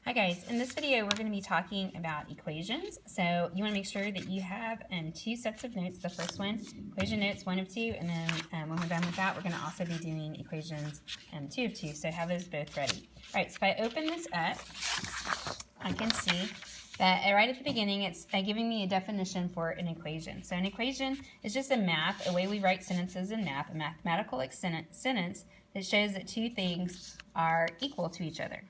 Hi guys, in this video we're going to be talking about equations. So you want to make sure that you have two sets of notes. The first one, equation notes 1 of 2, and then when we're done with that we're going to also be doing equations 2 of 2. So have those both ready. Alright, so if I open this up, I can see that right at the beginning it's giving me a definition for an equation. So an equation is just a way we write sentences in math, a mathematical sentence that shows that two things are equal to each other.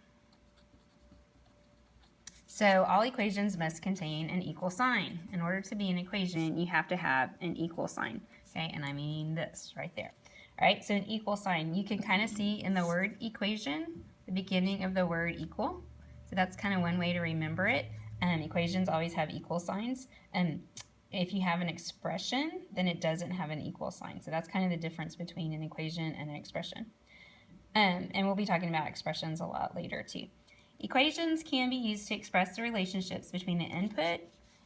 So all equations must contain an equal sign. In order to be an equation, you have to have an equal sign. Okay, and I mean this right there. All right, so an equal sign. You can kind of see in the word equation, the beginning of the word equal. So that's kind of one way to remember it. Equations always have equal signs. If you have an expression, then it doesn't have an equal sign. So that's kind of the difference between an equation and an expression. And we'll be talking about expressions a lot later too. Equations can be used to express the relationships between the input,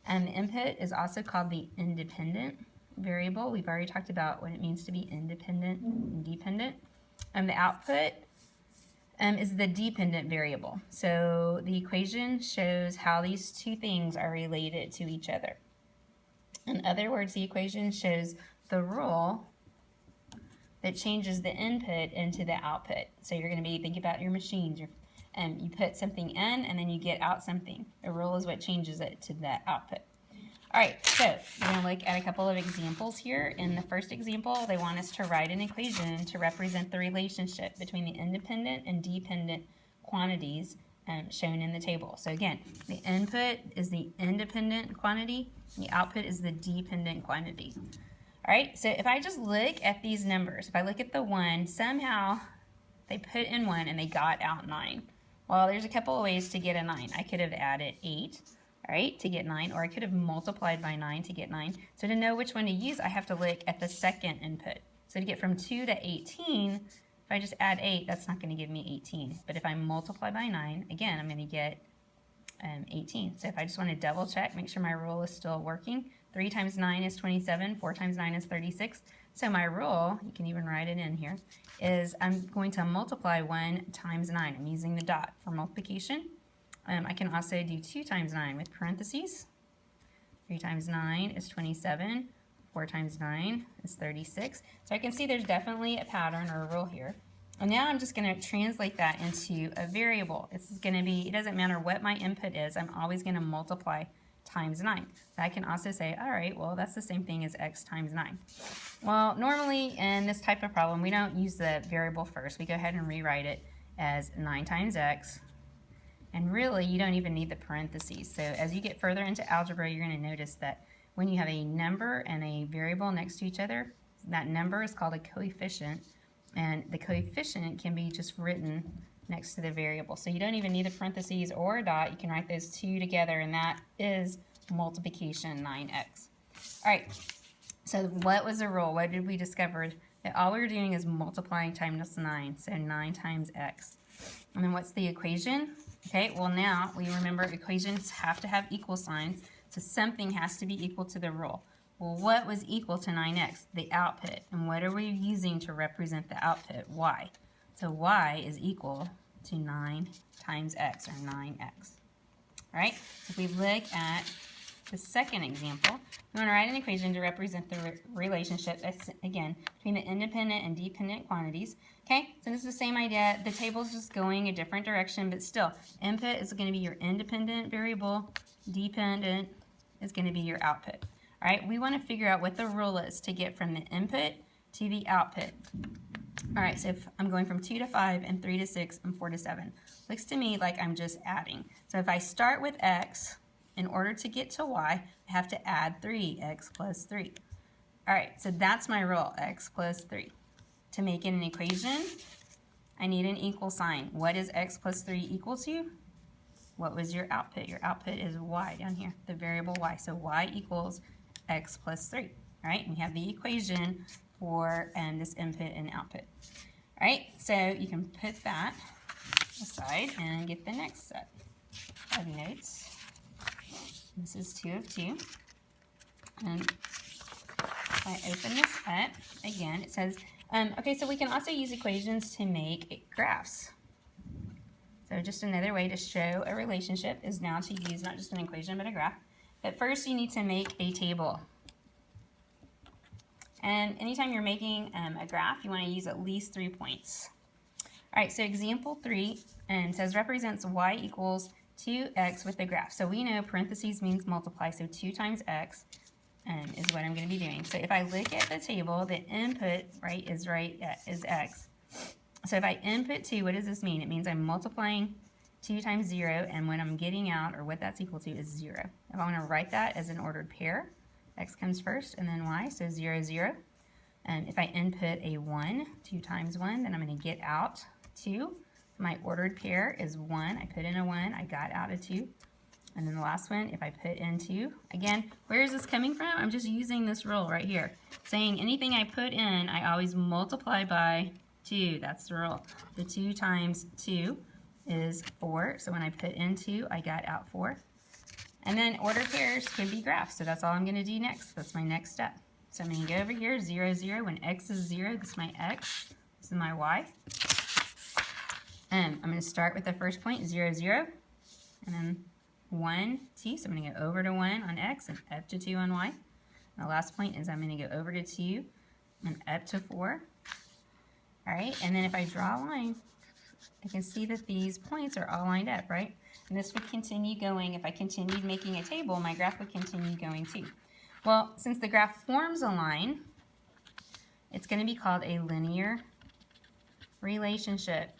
and the input is also called the independent variable. We've already talked about what it means to be independent and dependent. The output is the dependent variable. So the equation shows how these two things are related to each other. In other words, the equation shows the rule that changes the input into the output. So you're going to be thinking about your machines. You put something in and then you get out something. The rule is what changes it to that output. All right, so we're going to look at a couple of examples here. In the first example, they want us to write an equation to represent the relationship between the independent and dependent quantities shown in the table. So again, the input is the independent quantity, the output is the dependent quantity. All right, so if I just look at these numbers, if I look at the 1, somehow they put in 1 and they got out 9. Well, there's a couple of ways to get a 9. I could have added 8, all right, to get 9, or I could have multiplied by 9 to get 9. So to know which one to use, I have to look at the second input. So to get from 2 to 18, if I just add 8, that's not going to give me 18. But if I multiply by 9, again, I'm going to get 18. So if I just want to double check, make sure my rule is still working. 3 times 9 is 27, 4 times 9 is 36. So my rule, you can even write it in here, is I'm going to multiply 1 times 9. I'm using the dot for multiplication. I can also do 2 times 9 with parentheses. 3 times 9 is 27. 4 times 9 is 36. So I can see there's definitely a pattern or a rule here. And now I'm just going to translate that into a variable. It's going to be, it doesn't matter what my input is, I'm always going to multiply times 9. So I can also say, all right, well, that's the same thing as x times 9. Well, normally in this type of problem, we don't use the variable first. We go ahead and rewrite it as 9 times x. And really, you don't even need the parentheses. So as you get further into algebra, you're going to notice that when you have a number and a variable next to each other, that number is called a coefficient. And the coefficient can be just written next to the variable. So you don't even need a parentheses or a dot. You can write those two together, and that is multiplication 9x. All right, so what was the rule? What did we discover? That all we were doing is multiplying times 9, so 9 times x. And then what's the equation? Okay, well now we remember equations have to have equal signs, so something has to be equal to the rule. Well, what was equal to 9x? The output. And what are we using to represent the output? Y. So y is equal to 9 times x, or 9x. All right, so if we look at the second example, we want to write an equation to represent the relationship, again, between the independent and dependent quantities. Okay, so this is the same idea. The table is just going a different direction, but still, input is going to be your independent variable, dependent is going to be your output. All right, we want to figure out what the rule is to get from the input to the output. All right, so if I'm going from 2 to 5 and 3 to 6 and 4 to 7, looks to me like I'm just adding. So if I start with x, in order to get to y, I have to add 3x plus 3. All right, so that's my rule, x plus 3. To make it an equation, I need an equal sign. What is x plus 3 equal to? What was your output? Your output is y down here, the variable y. So y equals x plus 3. All right, and we have the equation for this input and output. All right, so you can put that aside and get the next set of notes. This is 2 of 2. And if I open this up, again, it says, okay, so we can also use equations to make graphs. So just another way to show a relationship is now to use not just an equation but a graph. But first you need to make a table. And anytime you're making a graph, you want to use at least 3 points. All right, so example 3 says represents y equals 2x with the graph. So we know parentheses means multiply, so 2 times x is what I'm going to be doing. So if I look at the table, the input is x. So if I input 2, what does this mean? It means I'm multiplying 2 times 0, and what I'm getting out, or what that's equal to, is 0. If I want to write that as an ordered pair, x comes first and then y, so 0, 0. And if I input a 1, 2 times 1, then I'm going to get out 2. My ordered pair is 1. I put in a 1, I got out a 2. And then the last one, if I put in 2, again, where is this coming from? I'm just using this rule right here, saying anything I put in, I always multiply by 2. That's the rule. The 2 times 2 is 4. So when I put in 2, I got out 4. And then ordered pairs can be graphs. So that's all I'm going to do next. That's my next step. So I'm going to go over here, 0, 0. When x is 0, this is my x. This is my y. I'm going to start with the first point, 0, 0. And then 1, 2. So I'm going to go over to 1 on x and up to 2 on y. And the last point is I'm going to go over to 2 and up to 4. All right, and then if I draw a line, I can see that these points are all lined up, right? And this would continue going. If I continued making a table, my graph would continue going too. Well, since the graph forms a line, it's going to be called a linear relationship.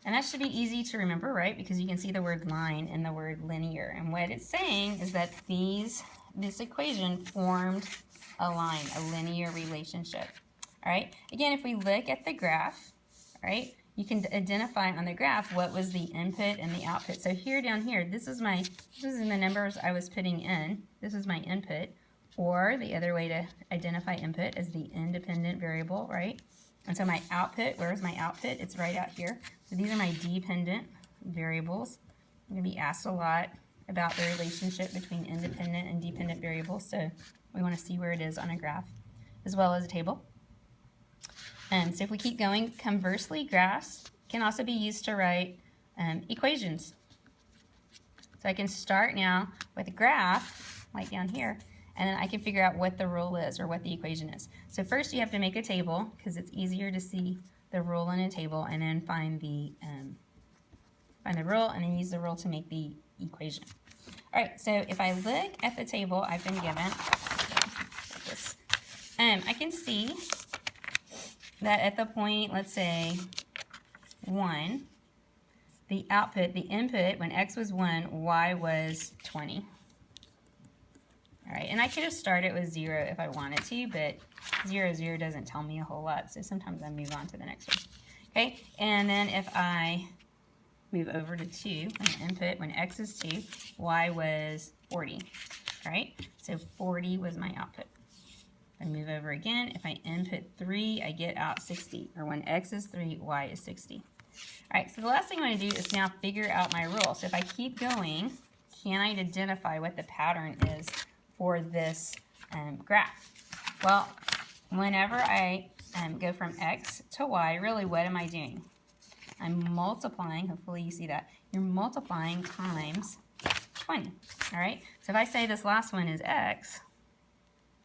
And that should be easy to remember, right? Because you can see the word line and the word linear. And what it's saying is that this equation formed a line, a linear relationship. All right. Again, if we look at the graph, all right, you can identify on the graph what was the input and the output. So here, down here, this is the numbers I was putting in. This is my input, or the other way to identify input is the independent variable, right? And so my output, where's my output? It's right out here. So these are my dependent variables. I'm going to be asked a lot about the relationship between independent and dependent variables, so we want to see where it is on a graph, as well as a table. So if we keep going, conversely, graphs can also be used to write equations. So I can start now with a graph, like down here, and then I can figure out what the rule is or what the equation is. So first you have to make a table, because it's easier to see the rule in a table, and then find the rule, and then use the rule to make the equation. All right, so if I look at the table I've been given, I can see that at the point, let's say 1, the output, the input, when x was 1, y was 20. All right, and I could have started with 0 if I wanted to, but 0, 0 doesn't tell me a whole lot, so sometimes I move on to the next one. Okay, and then if I move over to 2, my input, when x is 2, y was 40. All right, so 40 was my output. If I move over again, if I input 3, I get out 60, or when x is 3, y is 60. All right, so the last thing I'm going to do is now figure out my rule. So if I keep going, can I identify what the pattern is for this graph? Well, whenever I go from x to y, really what am I doing? I'm multiplying, hopefully you see that, you're multiplying times 20, all right? So if I say this last one is x,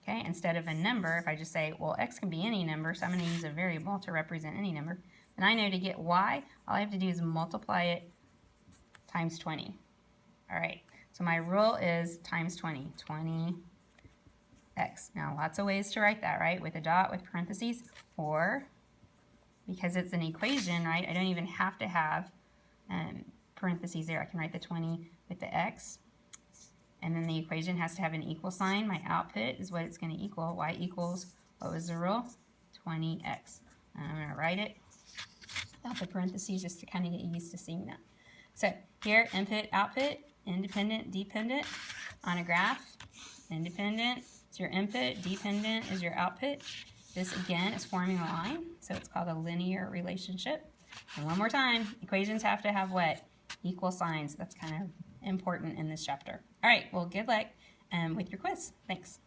okay, instead of a number, if I just say, well, x can be any number, so I'm going to use a variable to represent any number, and I know to get y, all I have to do is multiply it times 20. All right, so my rule is times 20, 20x. Now, lots of ways to write that, right? With a dot, with parentheses, or because it's an equation, right, I don't even have to have parentheses there. I can write the 20 with the x. And then the equation has to have an equal sign. My output is what it's going to equal. Y equals, what was the rule? 20x. And I'm going to write it without the parentheses just to kind of get used to seeing that. So here, input, output, independent, dependent. On a graph, independent is your input, dependent is your output. This, again, is forming a line, so it's called a linear relationship. And one more time, equations have to have what? Equal signs. That's kind of important in this chapter. All right, well, good luck with your quiz. Thanks.